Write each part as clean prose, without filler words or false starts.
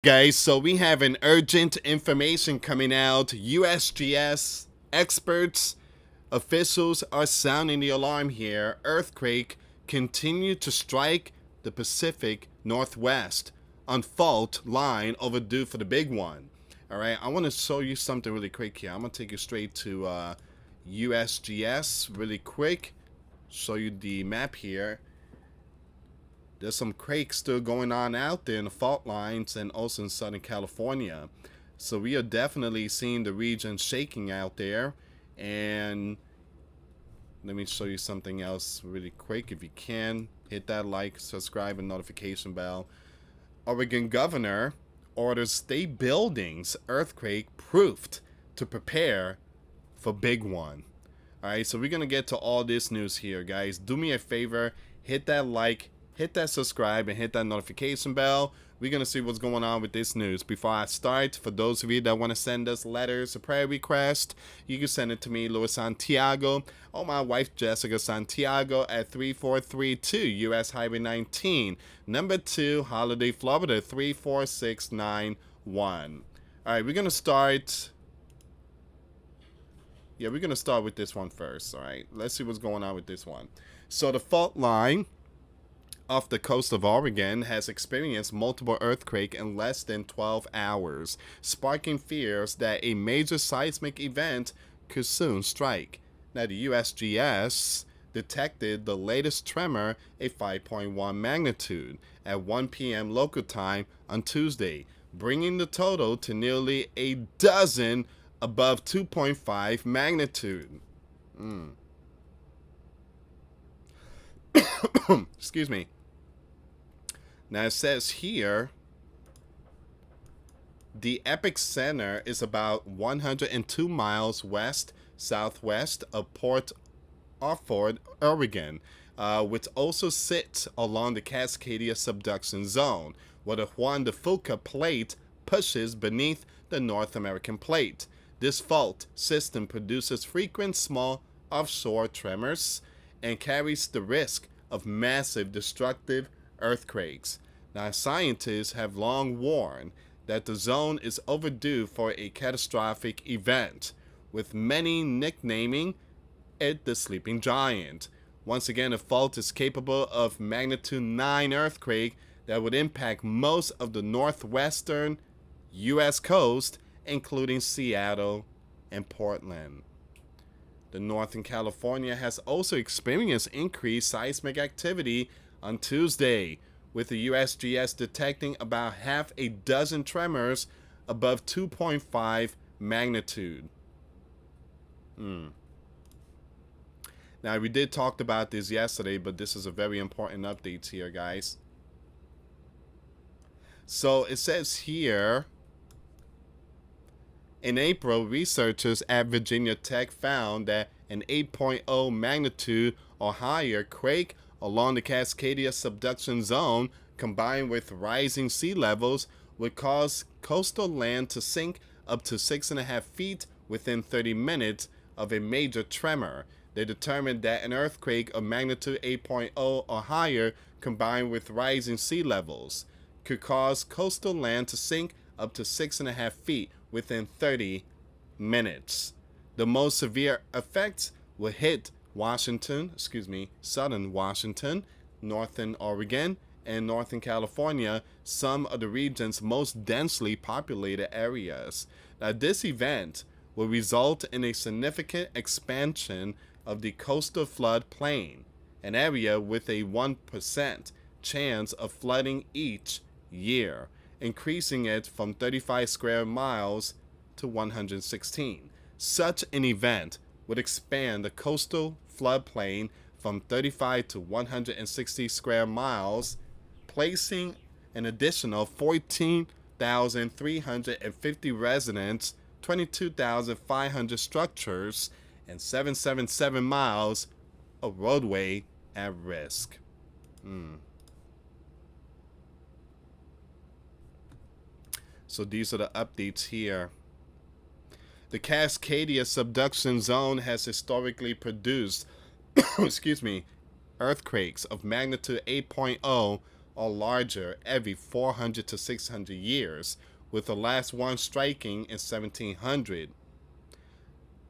Guys, so we have an urgent information coming out. USGS experts, officials are sounding the alarm here. Earthquake continue to strike the Pacific Northwest on fault line overdue for the big one. All right, I want to show you something really quick here. I'm going to take you straight to USGS really quick. Show you the map here. There's some quakes still going on out there in the fault lines and also in Southern California. So we are definitely seeing the region shaking out there. And let me show you something else really quick. If you can, hit that like, subscribe, and notification bell. Oregon governor orders state buildings earthquake proofed to prepare for big one. All right, so we're going to get to all this news here, guys. Do me a favor, hit that like, hit that subscribe, and hit that notification bell. We're going to see what's going on with this news. Before I start, for those of you that want to send us letters or prayer requests, you can send it to me, US Santiago, or my wife, Jessica Santiago, at 3432 US Highway 19, number 2, Holiday, Florida, 34691. All right, we're going to start... Yeah, we're going to start with this one first, all right? Let's see what's going on with this one. So the fault line off the coast of Oregon has experienced multiple earthquakes in less than 12 hours, sparking fears that a major seismic event could soon strike. Now, the USGS detected the latest tremor, a 5.1 magnitude, at 1 p.m. local time on Tuesday, bringing the total to nearly a dozen above 2.5 magnitude. Excuse me. Now it says here, the epicenter is about 102 miles west-southwest of Port Orford, Oregon, which also sits along the Cascadia subduction zone, where the Juan de Fuca plate pushes beneath the North American plate. This fault system produces frequent small offshore tremors and carries the risk of massive destructive earthquakes. Now, scientists have long warned that the zone is overdue for a catastrophic event, with many nicknaming it the sleeping giant. Once again, the fault is capable of magnitude 9 earthquake that would impact most of the northwestern U.S. coast, including Seattle and Portland. The Northern California has also experienced increased seismic activity on Tuesday, with the USGS detecting about half a dozen tremors above 2.5 magnitude. Now, we did talk about this yesterday, but this is a very important update here, guys. So it says here, in April, researchers at Virginia Tech found that an 8.0 magnitude or higher quake along the Cascadia subduction zone, combined with rising sea levels, would cause coastal land to sink up to 6.5 feet within 30 minutes of a major tremor. They determined that an earthquake of magnitude 8.0 or higher, combined with rising sea levels, could cause coastal land to sink up to 6.5 feet within 30 minutes. The most severe effects will hit southern Washington, northern Oregon, and northern California, some of the region's most densely populated areas. Now, this event will result in a significant expansion of the coastal flood plain, an area with a 1% chance of flooding each year, increasing it from 35 square miles to 116. Such an event would expand the coastal floodplain from 35 to 160 square miles, placing an additional 14,350 residents, 22,500 structures, and 777 miles of roadway at risk. So these are the updates here. The Cascadia subduction zone has historically produced earthquakes of magnitude 8.0 or larger every 400 to 600 years, with the last one striking in 1700.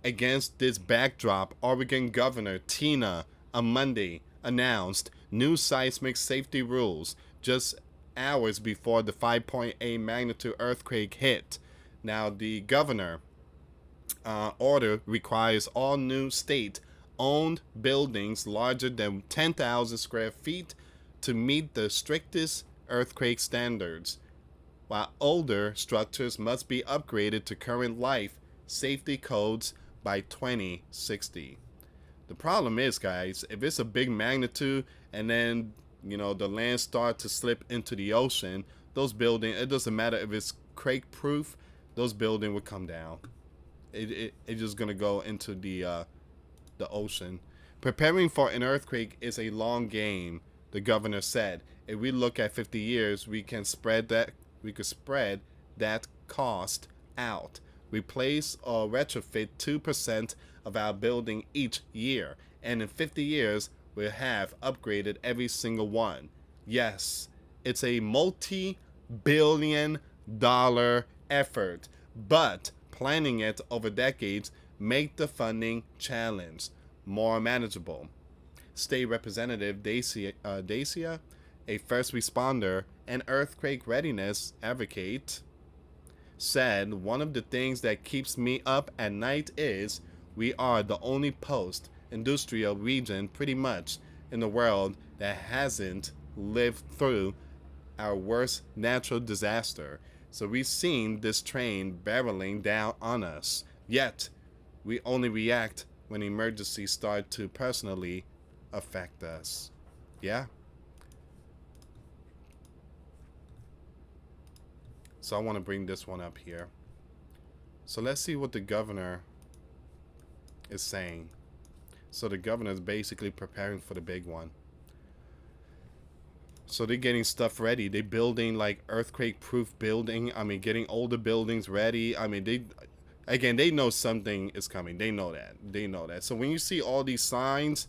Against this backdrop, Oregon Governor Tina on Monday announced new seismic safety rules just hours before the 5.8 magnitude earthquake hit. Now, the governor order requires all new state owned buildings larger than 10,000 square feet to meet the strictest earthquake standards, while older structures must be upgraded to current life safety codes by 2060. The problem is, guys, if it's a big magnitude and then, the land start to slip into the ocean, those buildings, it doesn't matter if it's quake proof, those buildings will come down. It's just going to go into the ocean. Preparing for an earthquake is a long game, the governor said. If we look at 50 years, we could spread that cost out. Replace or retrofit 2% of our building each year, and in 50 years we'll have upgraded every single one. Yes, it's a multi-billion-dollar effort, but planning it over decades make the funding challenge more manageable. State Representative Dacia, a first responder and earthquake readiness advocate, said, "One of the things that keeps me up at night is we are the only post-industrial region pretty much in the world that hasn't lived through our worst natural disaster. So we've seen this train barreling down on us. Yet, we only react when emergencies start to personally affect us." Yeah? So I want to bring this one up here. So let's see what the governor is saying. So the governor is basically preparing for the big one. So they're getting stuff ready. They're building like earthquake-proof building. Getting older buildings ready. They know something is coming. They know that. So when you see all these signs,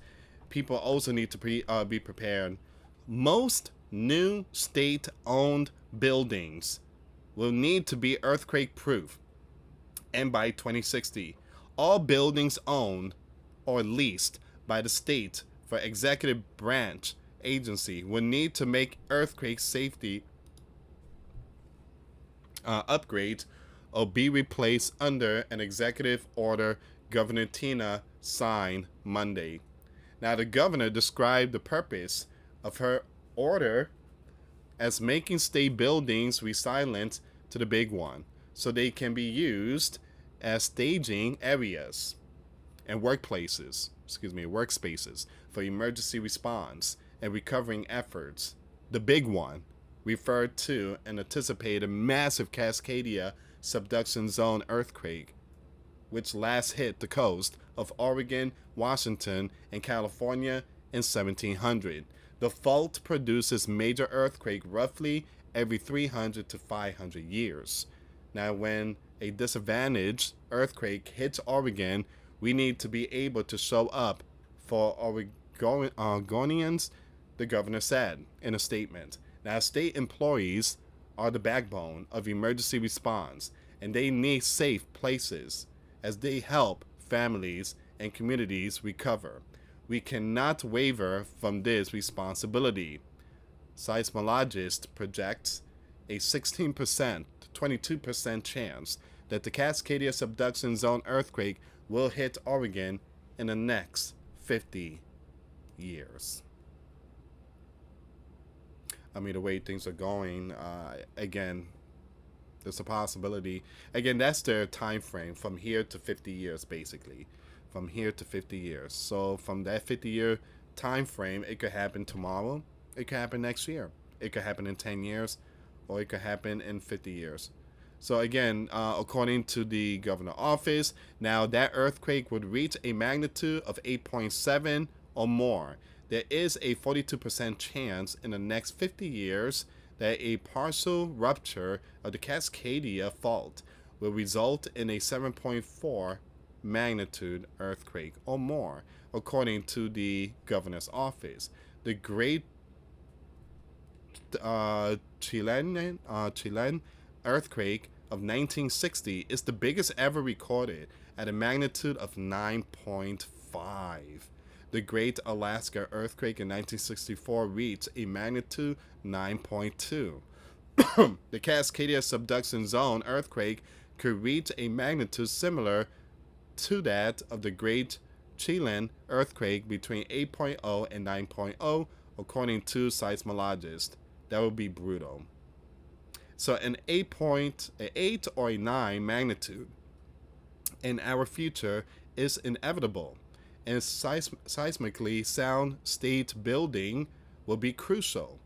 people also need to be prepared. Most new state-owned buildings will need to be earthquake-proof. And by 2060, all buildings owned or leased by the state for executive branch agency will need to make earthquake safety upgrades or be replaced under an executive order Governor Tina signed Monday. Now, the governor described the purpose of her order as making state buildings resilient to the big one, so they can be used as staging areas and workspaces for emergency response and recovering efforts. The big one referred to an anticipated massive Cascadia subduction zone earthquake, which last hit the coast of Oregon, Washington, and California in 1700. The fault produces major earthquake roughly every 300 to 500 years. Now, when a disadvantaged earthquake hits Oregon, we need to be able to show up for Oregonians, the governor said in a statement. Now, state employees are the backbone of emergency response, and they need safe places as they help families and communities recover. We cannot waver from this responsibility. Seismologist projects a 16% to 22% chance that the Cascadia subduction zone earthquake will hit Oregon in the next 50 years. The way things are going, again, there's a possibility. Again, that's their time frame, from here to 50 years, basically. From here to 50 years. So from that 50-year time frame, it could happen tomorrow. It could happen next year. It could happen in 10 years, or it could happen in 50 years. So again, according to the governor's office, now that earthquake would reach a magnitude of 8.7 or more. There is a 42% chance in the next 50 years that a partial rupture of the Cascadia fault will result in a 7.4 magnitude earthquake or more, according to the governor's office. The Great Chilean earthquake of 1960 is the biggest ever recorded at a magnitude of 9.5. The Great Alaska Earthquake in 1964 reached a magnitude 9.2. The Cascadia subduction zone earthquake could reach a magnitude similar to that of the Great Chilean earthquake between 8.0 and 9.0, according to seismologists. That would be brutal. So an 8 or a 9 magnitude in our future is inevitable, and seismically sound state building will be crucial.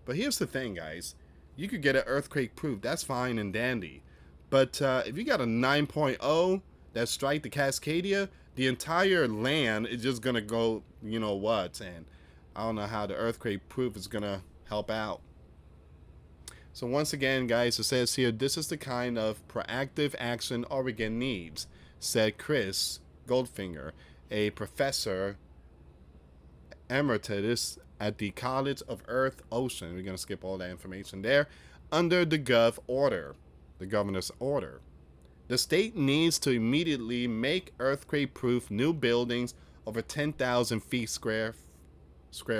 But here's the thing, guys. You could get an earthquake proof. That's fine and dandy. But if you got a 9.0 that strike the Cascadia, the entire land is just going to go, you know what. And I don't know how the earthquake proof is going to help out. So once again, guys, it says here, this is the kind of proactive action Oregon needs, said Chris Goldfinger, a professor emeritus at the College of Earth Ocean. We're going to skip all that information there. Under the the governor's order. The state needs to immediately make earthquake-proof new buildings over 10,000 square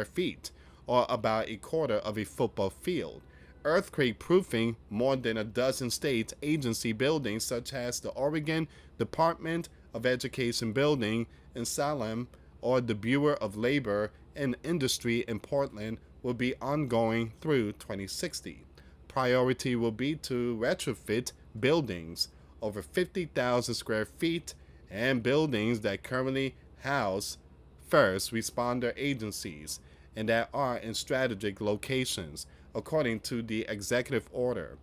feet, or about a quarter of a football field. Earthquake-proofing more than a dozen state agency buildings, such as the Oregon Department of Education building in Salem or the Bureau of Labor and Industry in Portland, will be ongoing through 2060. Priority will be to retrofit buildings over 50,000 square feet and buildings that currently house first responder agencies and that are in strategic locations, according to the executive order.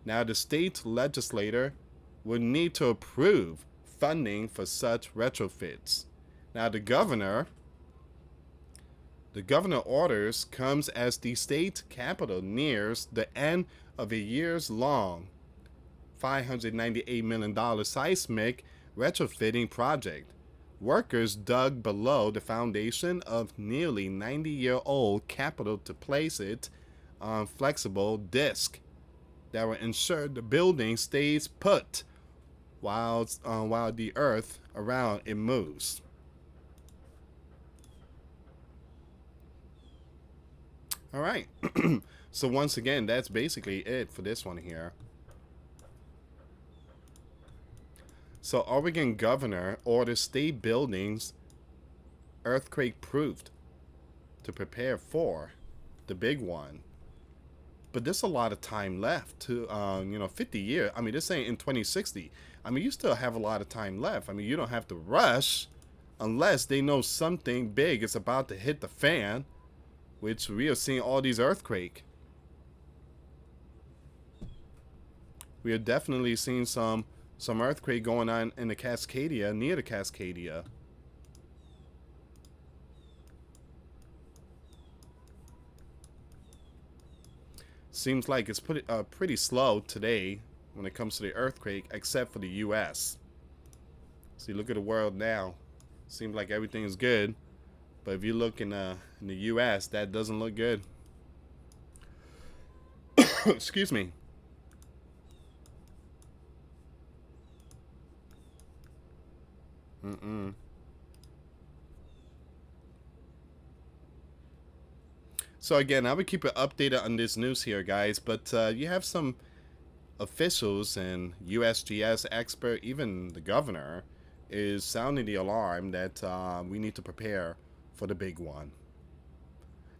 Now, the state legislature will need to approve funding for such retrofits. Now, the governor orders comes as the state capital nears the end of a years-long $598 million seismic retrofitting project. Workers dug below the foundation of nearly 90-year-old capitol to place it on flexible disc that will ensure the building stays put while the earth around it moves. All right. So once again, that's basically it for this one here. So Oregon governor orders state buildings earthquake-proofed to prepare for the big one. But there's a lot of time left to, 50 years. I mean, this ain't in 2060. I mean, you still have a lot of time left. I mean, you don't have to rush unless they know something big is about to hit the fan, which we are seeing all these earthquakes. We are definitely seeing some earthquake going on in the Cascadia, near the Cascadia. Seems like it's pretty slow today when it comes to the earthquake, except for the US. See, look at the world now. Seems like everything is good. But if you look in the US, that doesn't look good. Excuse me. So again, I would keep it updated on this news here, guys. But you have some officials and USGS expert, even the governor, is sounding the alarm that we need to prepare for the big one.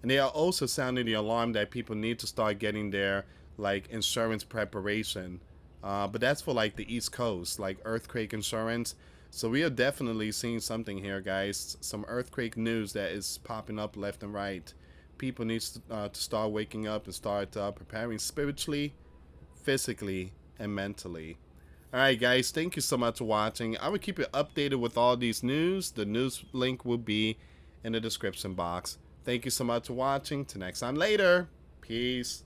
And they are also sounding the alarm that people need to start getting their insurance preparation. But that's for the East Coast, like earthquake insurance. So we are definitely seeing something here, guys. Some earthquake news that is popping up left and right. People need to start waking up and start preparing spiritually, physically, and mentally. Alright, guys, thank you so much for watching. I will keep you updated with all these news. The news link will be in the description box. Thank you so much for watching. Till next time later. Peace.